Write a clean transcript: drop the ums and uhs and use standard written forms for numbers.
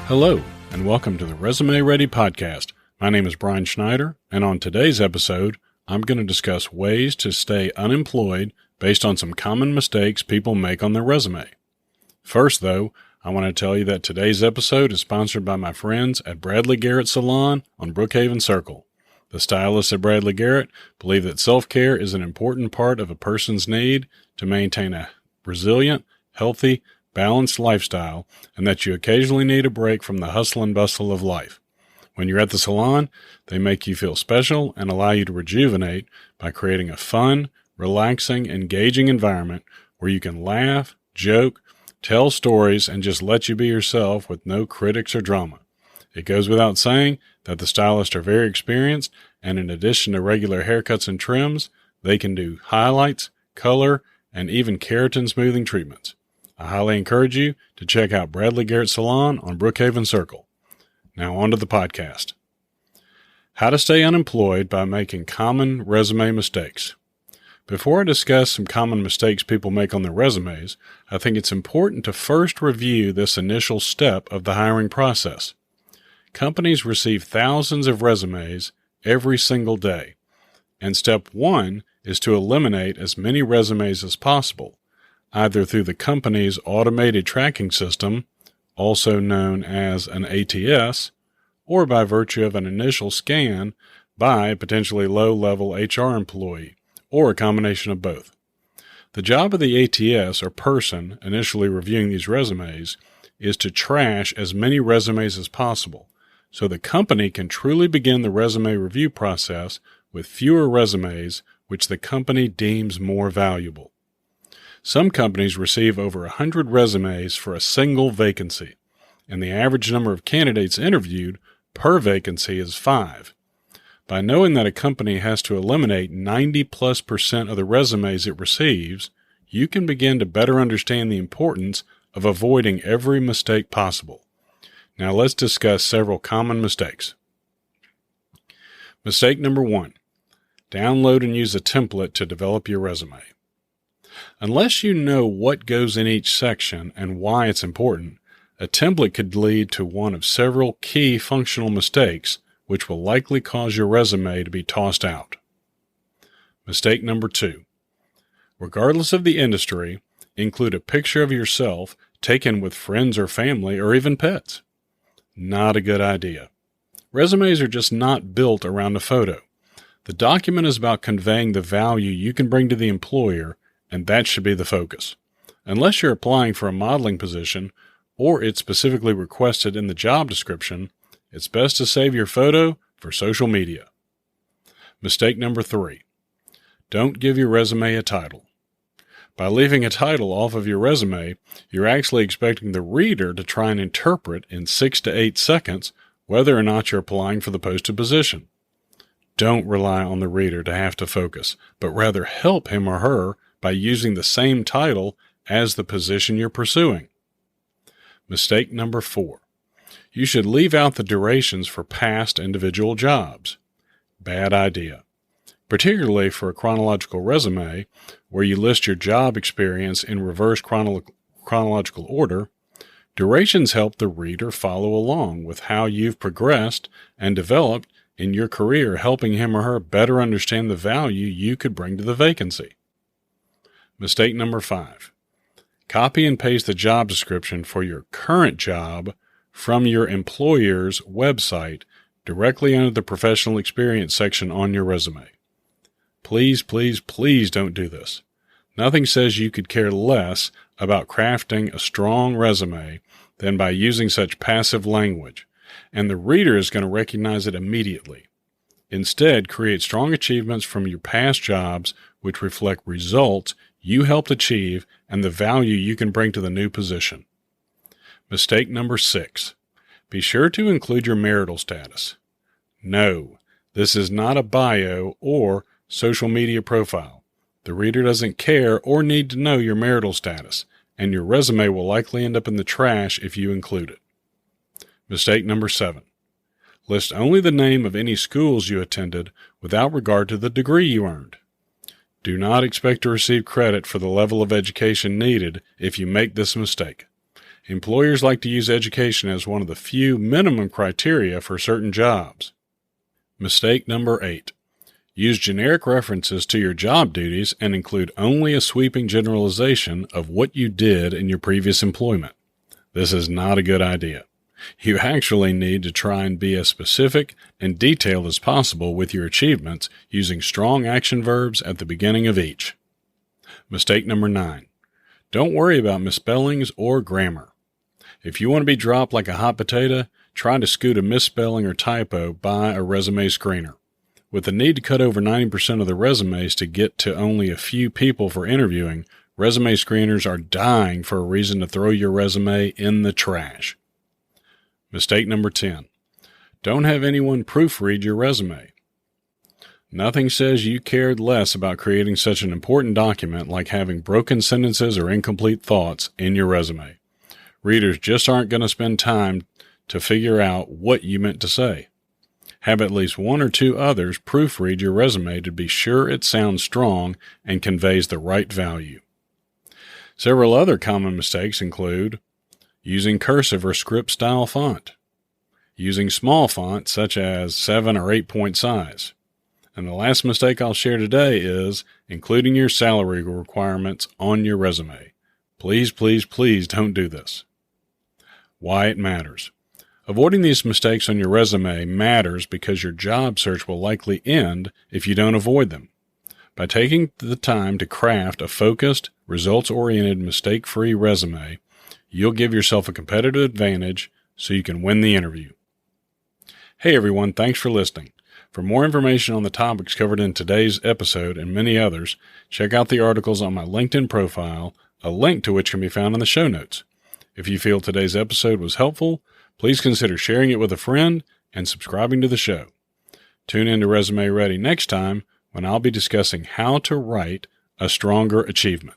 Hello, and welcome to the Resume Ready podcast. My name is Brian Schneider, and on today's episode, I'm going to discuss ways to stay unemployed based on some common mistakes people make on their resume. First, though, I want to tell you that today's episode is sponsored by my friends at Bradley Garrett Salon on Brookhaven Circle. The stylists at Bradley Garrett believe that self-care is an important part of a person's need to maintain a resilient, healthy, balanced lifestyle, and that you occasionally need a break from the hustle and bustle of life. When you're at the salon, they make you feel special and allow you to rejuvenate by creating a fun, relaxing, engaging environment where you can laugh, joke, tell stories, and just let you be yourself with no critics or drama. It goes without saying that the stylists are very experienced, and in addition to regular haircuts and trims, they can do highlights, color, and even keratin smoothing treatments. I highly encourage you to check out Bradley Garrett Salon on Brookhaven Circle. Now on to the podcast. How to stay unemployed by making common resume mistakes. Before I discuss some common mistakes people make on their resumes, I think it's important to first review this initial step of the hiring process. Companies receive thousands of resumes every single day, and step one is to eliminate as many resumes as possible, either through the company's automated tracking system, also known as an ATS, or by virtue of an initial scan by a potentially low-level HR employee, or a combination of both. The job of the ATS, or person initially reviewing these resumes, is to trash as many resumes as possible, so the company can truly begin the resume review process with fewer resumes which the company deems more valuable. Some companies receive over 100 resumes for a single vacancy, and the average number of candidates interviewed per vacancy is 5. By knowing that a company has to eliminate 90+% of the resumes it receives, you can begin to better understand the importance of avoiding every mistake possible. Now let's discuss several common mistakes. Mistake number 1. Download and use a template to develop your resume. Unless you know what goes in each section and why it's important, a template could lead to one of several key functional mistakes which will likely cause your resume to be tossed out. Mistake number 2. Regardless of the industry, include a picture of yourself taken with friends or family or even pets. Not a good idea. Resumes are just not built around a photo. The document is about conveying the value you can bring to the employer, and that should be the focus. Unless you're applying for a modeling position, or it's specifically requested in the job description, it's best to save your photo for social media. Mistake number 3. Don't give your resume a title. By leaving a title off of your resume, you're actually expecting the reader to try and interpret in 6 to 8 seconds whether or not you're applying for the posted position. Don't rely on the reader to have to focus, but rather help him or her by using the same title as the position you're pursuing. Mistake number 4. You should leave out the durations for past individual jobs. Bad idea. Particularly for a chronological resume, where you list your job experience in reverse chronological order, durations help the reader follow along with how you've progressed and developed in your career, helping him or her better understand the value you could bring to the vacancy. Mistake number 5. Copy and paste the job description for your current job from your employer's website directly under the professional experience section on your resume. Please, please, please don't do this. Nothing says you could care less about crafting a strong resume than by using such passive language, and the reader is going to recognize it immediately. Instead, create strong achievements from your past jobs which reflect results you helped achieve and the value you can bring to the new position. Mistake number 6. Be sure to include your marital status. No, this is not a bio or social media profile. The reader doesn't care or need to know your marital status, and your resume will likely end up in the trash if you include it. Mistake number 7. List only the name of any schools you attended without regard to the degree you earned. Do not expect to receive credit for the level of education needed if you make this mistake. Employers like to use education as one of the few minimum criteria for certain jobs. Mistake number 8. Use generic references to your job duties and include only a sweeping generalization of what you did in your previous employment. This is not a good idea. You actually need to try and be as specific and detailed as possible with your achievements using strong action verbs at the beginning of each. Mistake number 9. Don't worry about misspellings or grammar. If you want to be dropped like a hot potato, try to scoot a misspelling or typo by a resume screener. With the need to cut over 90% of the resumes to get to only a few people for interviewing, resume screeners are dying for a reason to throw your resume in the trash. Mistake number 10. Don't have anyone proofread your resume. Nothing says you cared less about creating such an important document like having broken sentences or incomplete thoughts in your resume. Readers just aren't going to spend time to figure out what you meant to say. Have at least one or two others proofread your resume to be sure it sounds strong and conveys the right value. Several other common mistakes include using cursive or script style font, using small font such as 7 or 8 point size. And the last mistake I'll share today is including your salary requirements on your resume. Please, please, please don't do this. Why it matters. Avoiding these mistakes on your resume matters because your job search will likely end if you don't avoid them. By taking the time to craft a focused, results-oriented, mistake-free resume, you'll give yourself a competitive advantage so you can win the interview. Hey everyone, thanks for listening. For more information on the topics covered in today's episode and many others, check out the articles on my LinkedIn profile, a link to which can be found in the show notes. If you feel today's episode was helpful, please consider sharing it with a friend and subscribing to the show. Tune in to Resume Ready next time when I'll be discussing how to write a stronger achievement.